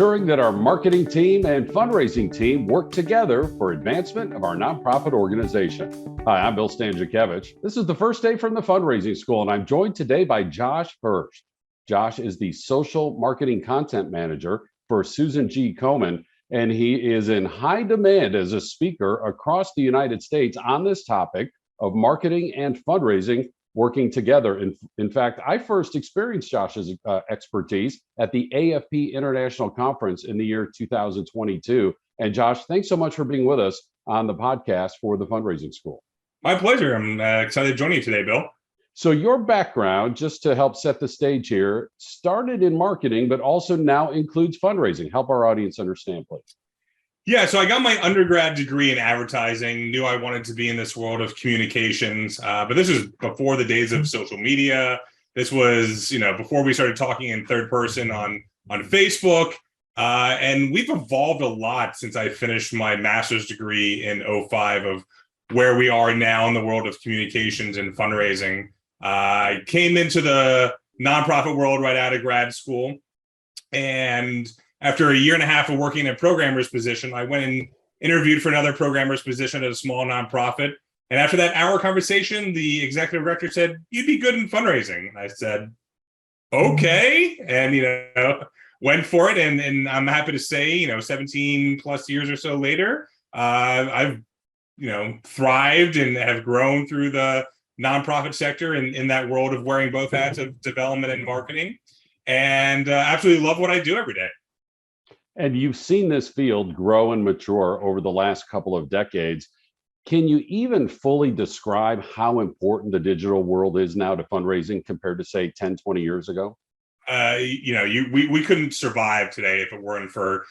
ensuring that our marketing team and fundraising team work together for advancement of our nonprofit organization. Hi, I'm Bill Stanczykiewicz. This is the first day from the fundraising school, and I'm joined today by Josh Hirsch. Josh is the social marketing content manager for Susan G. Komen, and he is in high demand as a speaker across the United States on this topic of marketing and fundraising working together. In fact, I first experienced Josh's expertise at the AFP International Conference in the year 2022. And Josh, thanks so much for being with us on the podcast for the Fundraising School. My pleasure. I'm excited to join you today, Bill. So your background, just to help set the stage here, started in marketing, but also now includes fundraising. Help our audience understand, please. Yeah, so I got my undergrad degree in advertising, knew I wanted to be in this world of communications, but this was before the days of social media. This was, before we started talking in third person on Facebook, and we've evolved a lot since I finished my master's degree in '05 of where we are now in the world of communications and fundraising. I came into the nonprofit world right out of grad school, and after a year and a half of working in a programmer's position, I went and interviewed for another programmer's position at a small nonprofit. And after that hour conversation, the executive director said, "You'd be good in fundraising." And I said, "Okay." And, went for it. And I'm happy to say, 17 plus years or so later, I've, thrived and have grown through the nonprofit sector in that world of wearing both hats of development and marketing, and absolutely love what I do every day. And you've seen this field grow and mature over the last couple of decades. Can you even fully describe how important the digital world is now to fundraising compared to, say, 10, 20 years ago? We couldn't survive today if it weren't for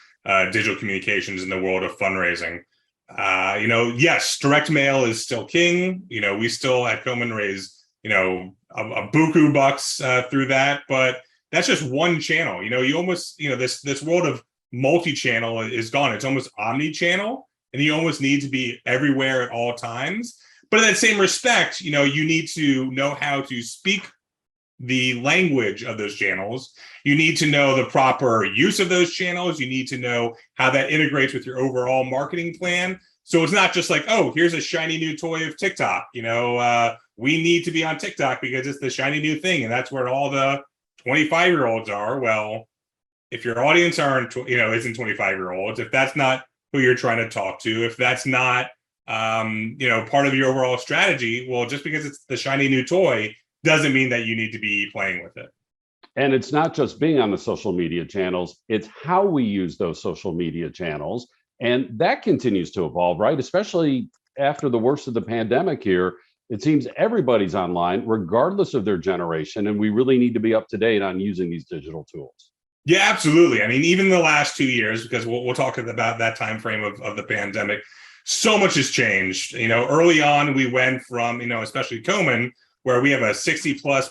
digital communications in the world of fundraising. Yes, direct mail is still king. We still at Komen raise, a buku bucks through that, but that's just one channel. You almost, this world of multi-channel is gone. It's almost omni-channel, and you almost need to be everywhere at all times. But in that same respect, you need to know how to speak the language of those channels. You need to know the proper use of those channels. You need to know how that integrates with your overall marketing plan. So it's not just like, oh, here's a shiny new toy of TikTok. We need to be on TikTok because it's the shiny new thing, and that's where all the 25-year-olds are. Well, if your audience isn't 25-year-olds, if that's not who you're trying to talk to, if that's not, part of your overall strategy, well, just because it's the shiny new toy doesn't mean that you need to be playing with it. And it's not just being on the social media channels, it's how we use those social media channels. And that continues to evolve, right? Especially after the worst of the pandemic here, it seems everybody's online, regardless of their generation. And we really need to be up to date on using these digital tools. Yeah, absolutely. I mean, even the last 2 years, because we'll talk about that time frame of the pandemic, so much has changed. Early on, we went from, especially Komen, where we have a 60 plus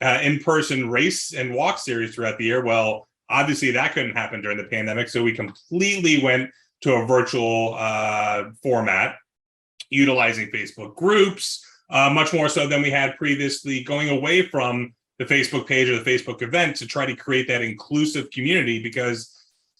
in-person race and walk series throughout the year. Well, obviously that couldn't happen during the pandemic. So we completely went to a virtual format, utilizing Facebook groups, much more so than we had previously, going away from the Facebook page or the Facebook event to try to create that inclusive community, because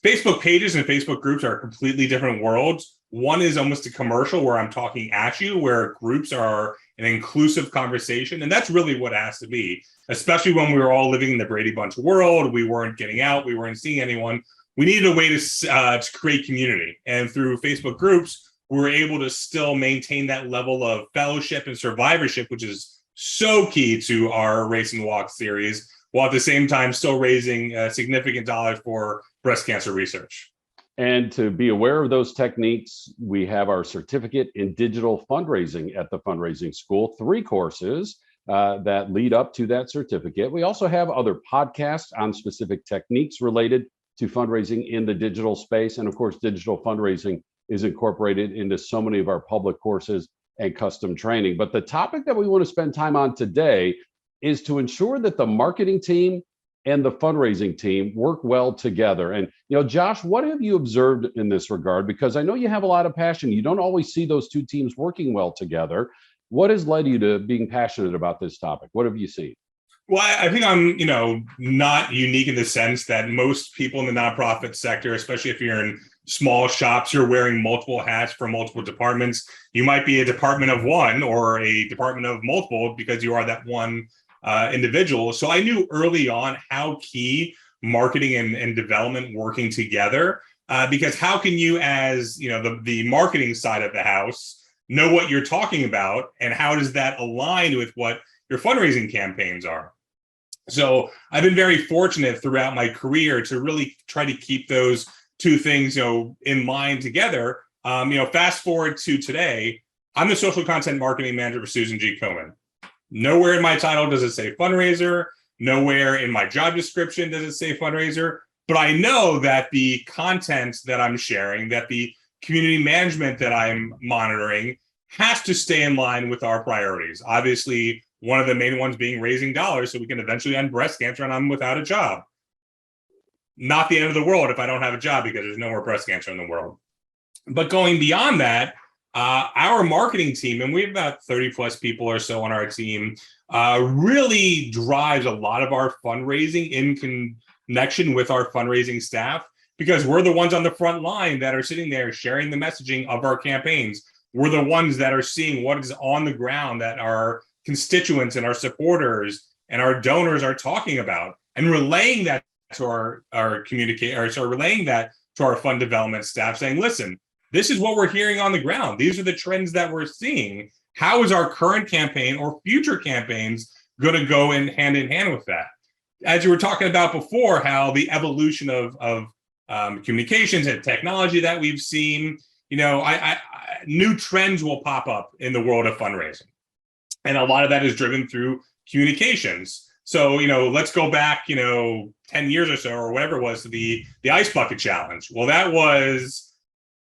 Facebook pages and Facebook groups are completely different worlds. One is almost a commercial where I'm talking at you, where groups are an inclusive conversation. And that's really what it has to be, especially when we were all living in the Brady Bunch world. We weren't getting out. We weren't seeing anyone. We needed a way to create community. And through Facebook groups, we were able to still maintain that level of fellowship and survivorship, which is so key to our Race and Walk series, while at the same time still raising significant dollars for breast cancer research. And to be aware of those techniques, we have our certificate in digital fundraising at the Fundraising School, 3 courses that lead up to that certificate. We also have other podcasts on specific techniques related to fundraising in the digital space. And of course, digital fundraising is incorporated into so many of our public courses and custom training. But the topic that we want to spend time on today is to ensure that the marketing team and the fundraising team work well together. And, Josh, what have you observed in this regard? Because I know you have a lot of passion. You don't always see those two teams working well together. What has led you to being passionate about this topic? What have you seen? Well, I think I'm, not unique in the sense that most people in the nonprofit sector, especially if you're in small shops, you're wearing multiple hats for multiple departments. You might be a department of one or a department of multiple because you are that one individual. So I knew early on how key marketing and development working together, because how can you, as the marketing side of the house, know what you're talking about, and how does that align with what your fundraising campaigns are? So I've been very fortunate throughout my career to really try to keep those two things, in mind together. Fast forward to today, I'm the social content marketing manager for Susan G. Komen. Nowhere in my title does it say fundraiser. Nowhere in my job description does it say fundraiser. But I know that the content that I'm sharing, that the community management that I'm monitoring has to stay in line with our priorities. Obviously, one of the main ones being raising dollars so we can eventually end breast cancer and I'm without a job. Not the end of the world if I don't have a job because there's no more breast cancer in the world. But going beyond that, our marketing team, and we have about 30 plus people or so on our team, really drives a lot of our fundraising in connection with our fundraising staff, because we're the ones on the front line that are sitting there sharing the messaging of our campaigns. We're the ones that are seeing what is on the ground that our constituents and our supporters and our donors are talking about, and relaying that to our communicator, so relaying that to our fund development staff, saying, listen, this is what we're hearing on the ground. These are the trends that we're seeing. How is our current campaign or future campaigns going to go in hand with that? As you were talking about before, how the evolution of communications and technology that we've seen, new trends will pop up in the world of fundraising. And a lot of that is driven through communications. So, let's go back, 10 years or so, or whatever it was, to the Ice Bucket Challenge. Well, that was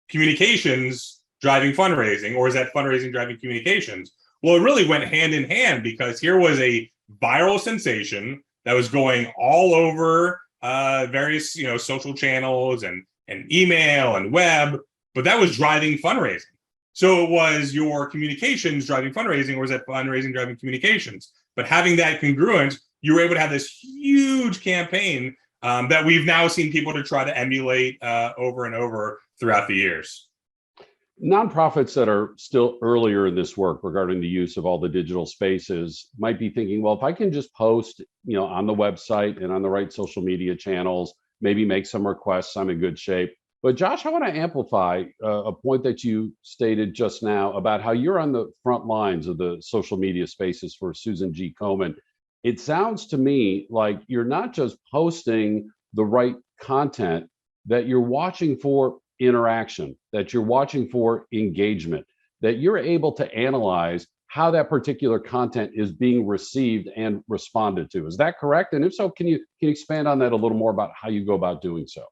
communications driving fundraising, or is that fundraising driving communications? Well, it really went hand in hand, because here was a viral sensation that was going all over various, social channels and email and web, but that was driving fundraising. So it was your communications driving fundraising, or was that fundraising driving communications? But having that congruent, you were able to have this huge campaign that we've now seen people to try to emulate over and over throughout the years. Nonprofits that are still earlier in this work regarding the use of all the digital spaces might be thinking, well, if I can just post, on the website and on the right social media channels, maybe make some requests, I'm in good shape. But Josh, I want to amplify a point that you stated just now about how you're on the front lines of the social media spaces for Susan G. Komen. It sounds to me like you're not just posting the right content, that you're watching for interaction, that you're watching for engagement, that you're able to analyze how that particular content is being received and responded to. Is that correct? And if so, can you expand on that a little more about how you go about doing so?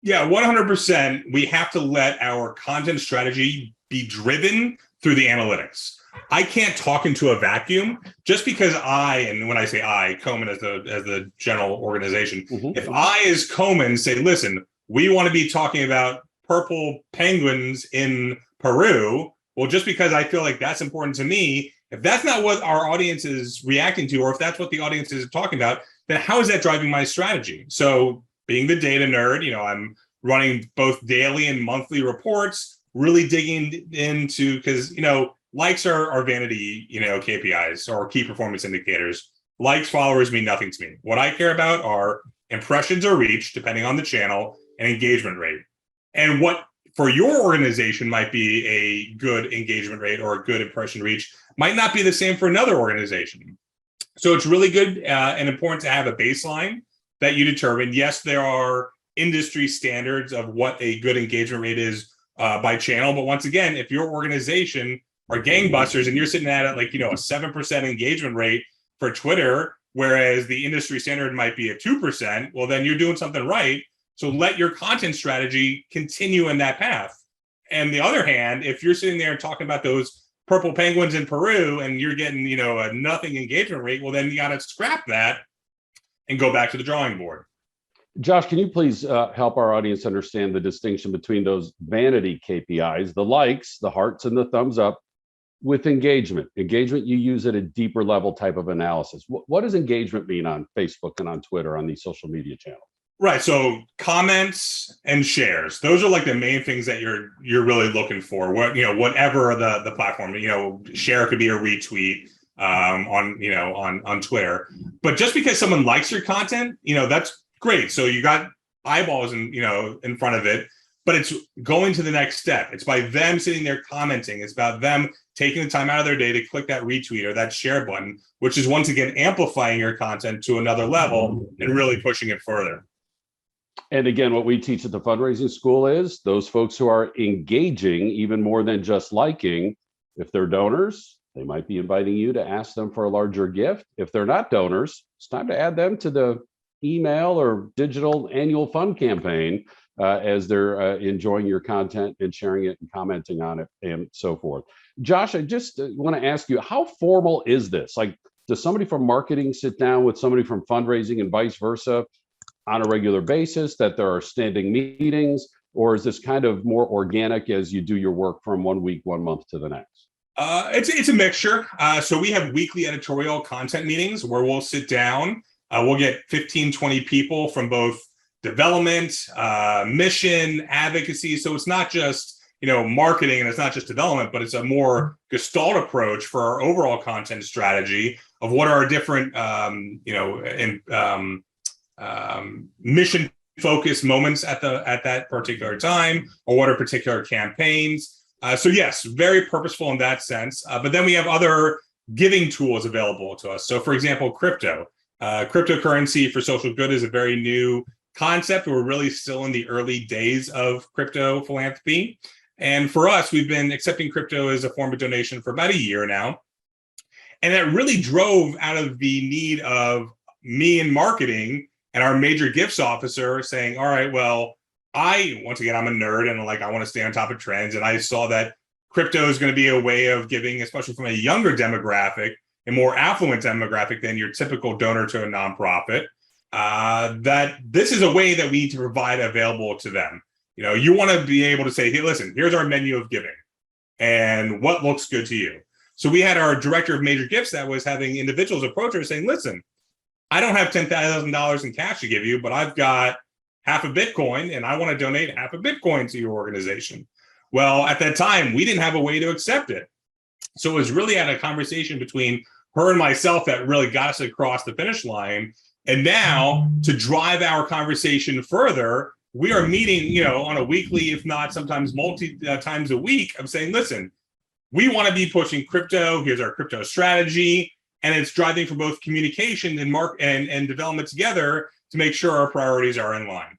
Yeah, 100%. We have to let our content strategy be driven through the analytics. I can't talk into a vacuum just because and when I say Komen as the general organization, if I as Komen say, listen, we want to be talking about purple penguins in Peru, well, just because I feel like that's important to me, if that's not what our audience is reacting to, or if that's what the audience is talking about, then how is that driving my strategy? So being the data nerd, I'm running both daily and monthly reports, really digging into, because, likes are vanity, KPIs or key performance indicators. Likes, followers mean nothing to me. What I care about are impressions or reach, depending on the channel, and engagement rate. And what for your organization might be a good engagement rate or a good impression reach might not be the same for another organization. So it's really good and important to have a baseline that you determine. Yes, there are industry standards of what a good engagement rate is by channel. But once again, if your organization are gangbusters and you're sitting at it like, a 7% engagement rate for Twitter, whereas the industry standard might be a 2%, well, then you're doing something right. So let your content strategy continue in that path. And the other hand, if you're sitting there talking about those purple penguins in Peru and you're getting, a nothing engagement rate, well, then you got to scrap that and go back to the drawing board. Josh, can you please help our audience understand the distinction between those vanity KPIs, the likes, the hearts, and the thumbs up, with engagement, you use at a deeper level type of analysis. What does engagement mean on Facebook and on Twitter, on these social media channels? Right. So comments and shares, those are like the main things that you're really looking for. Whatever the platform, share could be a retweet on Twitter. But just because someone likes your content, that's great. So you got eyeballs in front of it, but it's going to the next step. It's by them sitting there commenting. It's about them taking the time out of their day to click that retweet or that share button, which is once again amplifying your content to another level and really pushing it further. And again, what we teach at the fundraising school is those folks who are engaging even more than just liking. If they're donors, they might be inviting you to ask them for a larger gift. If they're not donors, it's time to add them to the email or digital annual fund campaign as they're enjoying your content and sharing it and commenting on it and so forth. Josh, I just want to ask you, how formal is this? Like, does somebody from marketing sit down with somebody from fundraising and vice versa on a regular basis, that there are standing meetings, or is this kind of more organic as you do your work from 1 week, 1 month to the next? It's a mixture. So we have weekly editorial content meetings where we'll sit down. We'll get 15, 20 people from both development, mission, advocacy. So it's not just, marketing, and it's not just development, but it's a more gestalt approach for our overall content strategy of what are different, mission focused moments at that particular time, or what are particular campaigns. So yes, very purposeful in that sense. But then we have other giving tools available to us. So for example, cryptocurrency for social good is a very new concept. We're really still in the early days of crypto philanthropy. And for us, we've been accepting crypto as a form of donation for about a year now. And that really drove out of the need of me in marketing and our major gifts officer saying, all right, well, I'm a nerd and I want to stay on top of trends. And I saw that crypto is going to be a way of giving, especially from a younger demographic, a more affluent demographic than your typical donor to a nonprofit, that this is a way that we need to provide available to them. You want to be able to say, hey, listen, here's our menu of giving and what looks good to you. So we had our director of major gifts that was having individuals approach her saying, listen, I don't have $10,000 in cash to give you, but I've got half a Bitcoin and I want to donate half a Bitcoin to your organization. Well, at that time, we didn't have a way to accept it. So it was really at a conversation between her and myself that really got us across the finish line. And now to drive our conversation further, we are meeting, on a weekly, if not sometimes multi times a week, of saying, listen, we want to be pushing crypto. Here's our crypto strategy. And it's driving for both communication and development together to make sure our priorities are in line.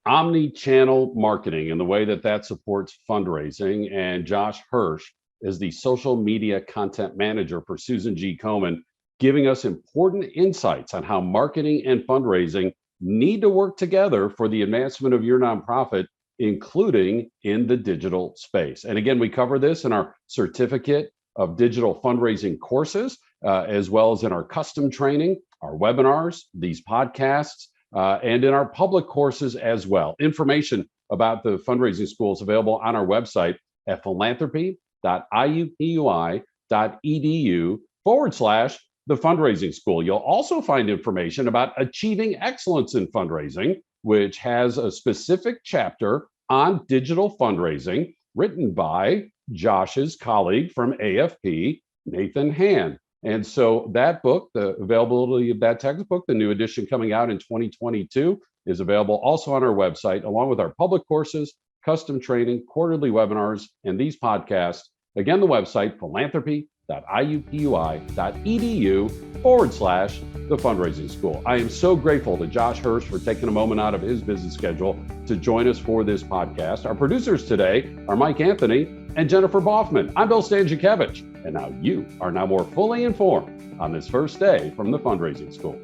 Omni-channel marketing and the way that supports fundraising. And Josh Hirsch is the social media content manager for Susan G. Komen, giving us important insights on how marketing and fundraising need to work together for the advancement of your nonprofit, including in the digital space. And again, we cover this in our certificate of digital fundraising courses, as well as in our custom training, our webinars, these podcasts, and in our public courses as well. Information about the fundraising school is available on our website at philanthropy.iupui.edu/the fundraising school. You'll also find information about achieving excellence in fundraising, which has a specific chapter on digital fundraising written by Josh's colleague from AFP, Nathan Hand. And so that book, the availability of that textbook, the new edition coming out in 2022, is available also on our website, along with our public courses, custom training, quarterly webinars, and these podcasts. Again, the website, philanthropy.iupui.edu/the fundraising school. I am so grateful to Josh Hirsch for taking a moment out of his busy schedule to join us for this podcast. Our producers today are Mike Anthony and Jennifer Boffman. I'm Bill Stanczykiewicz, and now you are more fully informed on this first day from the fundraising school.